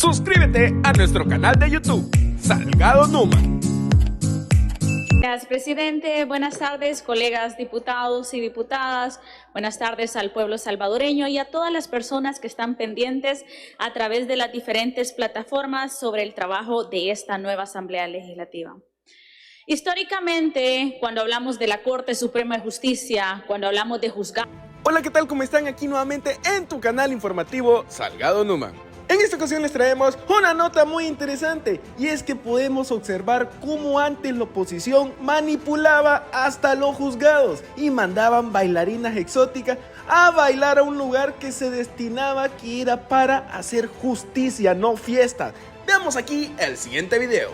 Suscríbete a nuestro canal de YouTube, Salgado Numa. Gracias, presidente. Buenas tardes, colegas diputados y diputadas. Buenas tardes al pueblo salvadoreño y a todas las personas que están pendientes a través de las diferentes plataformas sobre el trabajo de esta nueva Asamblea Legislativa. Históricamente, cuando hablamos de la Corte Suprema de Justicia, cuando hablamos de juzgados... Hola, ¿qué tal? ¿Cómo están? Aquí nuevamente en tu canal informativo Salgado Numa. En esta ocasión les traemos una nota muy interesante, y es que podemos observar cómo antes la oposición manipulaba hasta los juzgados y mandaban bailarinas exóticas a bailar a un lugar que se destinaba que era para hacer justicia, no fiesta. Veamos aquí el siguiente video.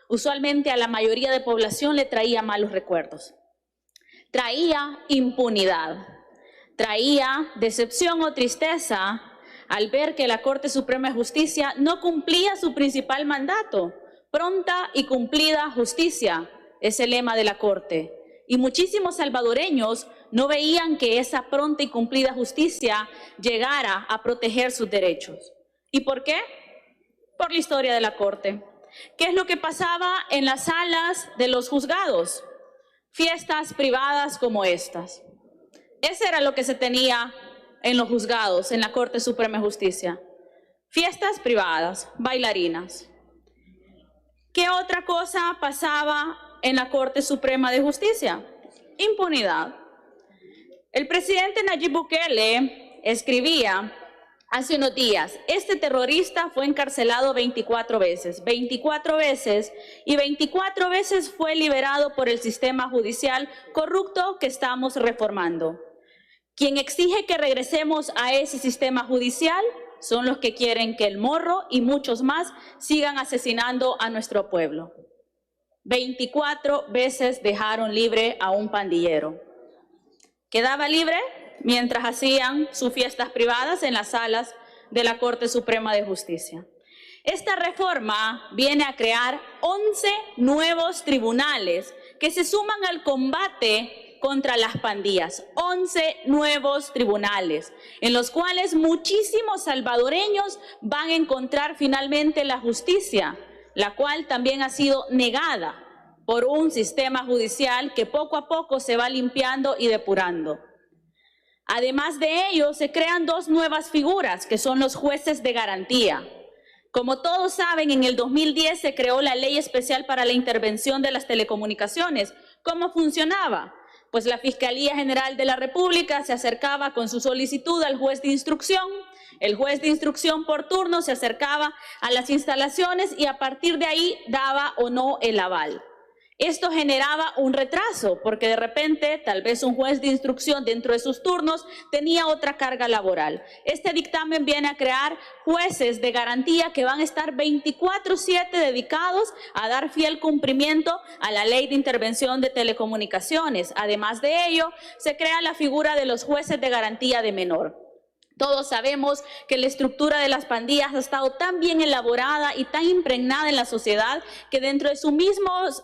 Usualmente a la mayoría de población le traía malos recuerdos. Traía impunidad, traía decepción o tristeza al ver que la Corte Suprema de Justicia no cumplía su principal mandato. Pronta y cumplida justicia es el lema de la Corte. Y muchísimos salvadoreños no veían que esa pronta y cumplida justicia llegara a proteger sus derechos. ¿Y por qué? Por la historia de la Corte. ¿Qué es lo que pasaba en las salas de los juzgados? Fiestas privadas como estas. Ese era lo que se tenía en los juzgados, en la Corte Suprema de Justicia. Fiestas privadas, bailarinas. ¿Qué otra cosa pasaba en la Corte Suprema de Justicia? Impunidad. El presidente Nayib Bukele escribía hace unos días: este terrorista fue encarcelado 24 veces, y 24 veces fue liberado por el sistema judicial corrupto que estamos reformando. Quien exige que regresemos a ese sistema judicial son los que quieren que el Morro y muchos más sigan asesinando a nuestro pueblo. 24 veces dejaron libre a un pandillero. Quedaba libre mientras hacían sus fiestas privadas en las salas de la Corte Suprema de Justicia. Esta reforma viene a crear 11 nuevos tribunales que se suman al combate contra las pandillas. 11 nuevos tribunales en los cuales muchísimos salvadoreños van a encontrar finalmente la justicia, la cual también ha sido negada por un sistema judicial que poco a poco se va limpiando y depurando. Además de ello, se crean dos nuevas figuras, que son los jueces de garantía. Como todos saben, en el 2010 se creó la Ley Especial para la Intervención de las Telecomunicaciones. ¿Cómo funcionaba? Pues la Fiscalía General de la República se acercaba con su solicitud al juez de instrucción. El juez de instrucción por turno se acercaba a las instalaciones y a partir de ahí daba o no el aval. Esto generaba un retraso porque de repente tal vez un juez de instrucción dentro de sus turnos tenía otra carga laboral. Este dictamen viene a crear jueces de garantía que van a estar 24/7 dedicados a dar fiel cumplimiento a la Ley de Intervención de Telecomunicaciones. Además de ello, se crea la figura de los jueces de garantía de menor. Todos sabemos que la estructura de las pandillas ha estado tan bien elaborada y tan impregnada en la sociedad que dentro de sus mismos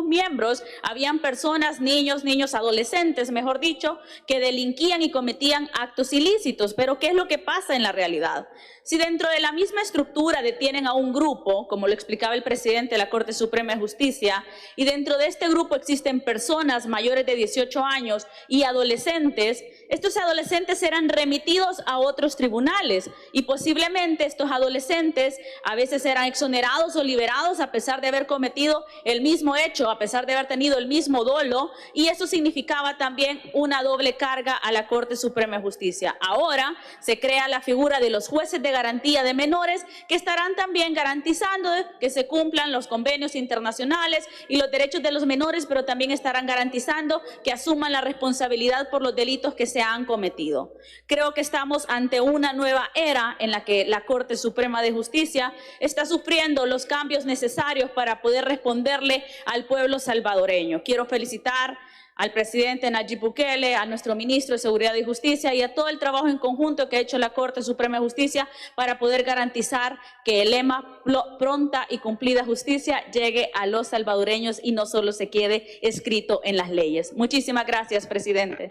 miembros habían personas, niños, adolescentes, mejor dicho, que delinquían y cometían actos ilícitos. Pero ¿qué es lo que pasa en la realidad? Si dentro de la misma estructura detienen a un grupo, como lo explicaba el presidente de la Corte Suprema de Justicia, y dentro de este grupo existen personas mayores de 18 años y adolescentes, estos adolescentes serán remitidos a otros tribunales y posiblemente estos adolescentes a veces serán exonerados o liberados a pesar de haber cometido el mismo hecho, a pesar de haber tenido el mismo dolo, y eso significaba también una doble carga a la Corte Suprema de Justicia. Ahora se crea la figura de los jueces de garantía de menores que estarán también garantizando que se cumplan los convenios internacionales y los derechos de los menores, pero también estarán garantizando que asuman la responsabilidad por los delitos que se han cometido. Creo que estamos ante una nueva era en la que la Corte Suprema de Justicia está sufriendo los cambios necesarios para poder responderle al pueblo salvadoreño. Quiero felicitar al presidente Nayib Bukele, a nuestro ministro de Seguridad y Justicia y a todo el trabajo en conjunto que ha hecho la Corte Suprema de Justicia para poder garantizar que el lema pronta y cumplida justicia llegue a los salvadoreños y no solo se quede escrito en las leyes. Muchísimas gracias, presidente.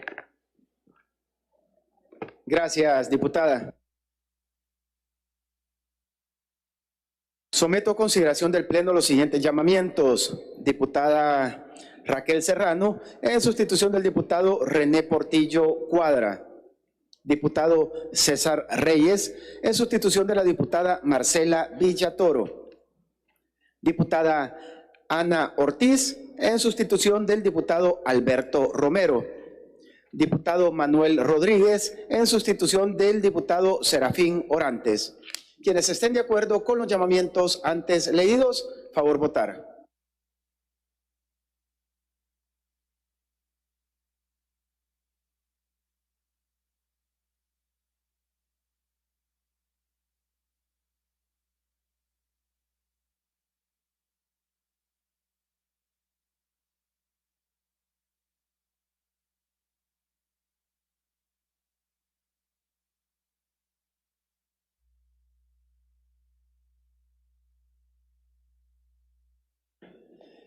Gracias, diputada. Someto a consideración del Pleno los siguientes llamamientos. Diputada Raquel Serrano, en sustitución del diputado René Portillo Cuadra. Diputado César Reyes, en sustitución de la diputada Marcela Villatoro. Diputada Ana Ortiz, en sustitución del diputado Alberto Romero. Diputado Manuel Rodríguez, en sustitución del diputado Serafín Orantes. Quienes estén de acuerdo con los llamamientos antes leídos, favor votar.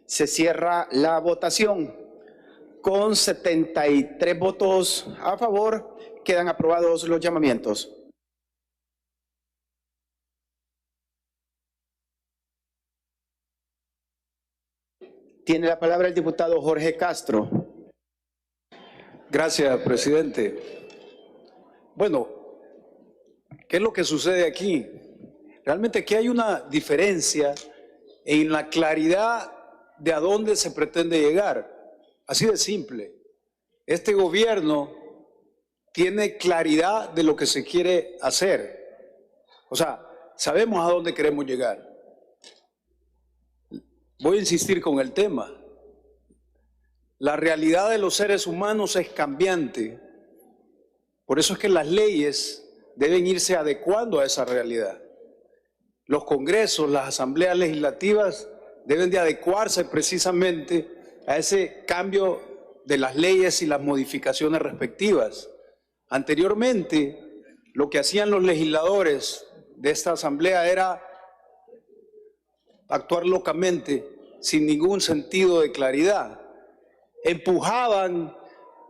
Se cierra la votación. Con 73 votos a favor, quedan aprobados los llamamientos. Tiene la palabra el diputado Jorge Castro. Gracias, presidente. Bueno, ¿qué es lo que sucede aquí? Realmente aquí hay una diferencia en la claridad de a dónde se pretende llegar. Así de simple. Este gobierno tiene claridad de lo que se quiere hacer. O sea, sabemos a dónde queremos llegar. Voy a insistir con el tema. La realidad de los seres humanos es cambiante. Por eso es que las leyes deben irse adecuando a esa realidad. Los congresos, las asambleas legislativas deben de adecuarse precisamente a ese cambio de las leyes y las modificaciones respectivas. Anteriormente, lo que hacían los legisladores de esta asamblea era actuar locamente, sin ningún sentido de claridad. Empujaban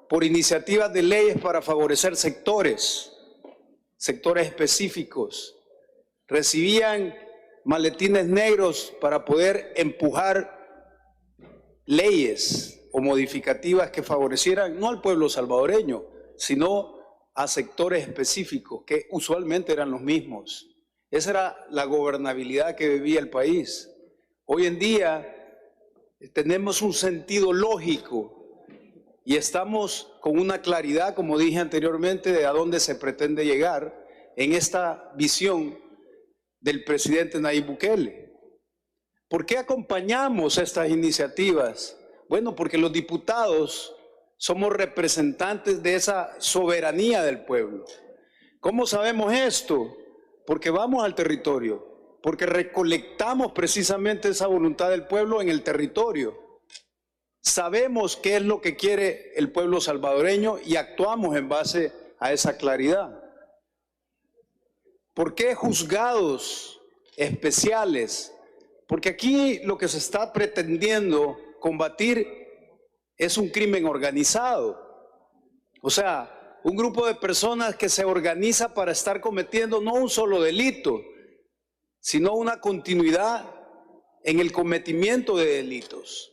por iniciativas de leyes para favorecer sectores específicos. Recibían maletines negros para poder empujar leyes o modificativas que favorecieran no al pueblo salvadoreño, sino a sectores específicos que usualmente eran los mismos. Esa era la gobernabilidad que vivía el país. Hoy en día tenemos un sentido lógico y estamos con una claridad, como dije anteriormente, de a dónde se pretende llegar en esta visión del presidente Nayib Bukele. ¿Por qué acompañamos estas iniciativas? Bueno, porque los diputados somos representantes de esa soberanía del pueblo. ¿Cómo sabemos esto? Porque vamos al territorio, porque recolectamos precisamente esa voluntad del pueblo en el territorio. Sabemos qué es lo que quiere el pueblo salvadoreño y actuamos en base a esa claridad. ¿Por qué juzgados especiales? Porque aquí lo que se está pretendiendo combatir es un crimen organizado. O sea, un grupo de personas que se organiza para estar cometiendo no un solo delito, sino una continuidad en el cometimiento de delitos,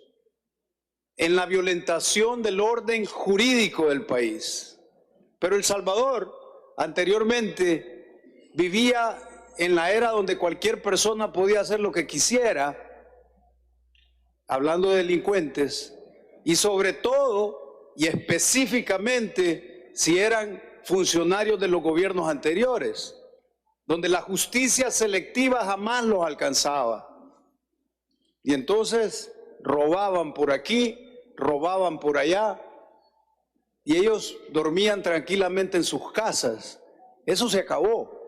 en la violentación del orden jurídico del país. Pero El Salvador anteriormente vivía en la era donde cualquier persona podía hacer lo que quisiera, hablando de delincuentes, y sobre todo y específicamente si eran funcionarios de los gobiernos anteriores, donde la justicia selectiva jamás los alcanzaba. Y entonces robaban por aquí, robaban por allá, y ellos dormían tranquilamente en sus casas. Eso se acabó.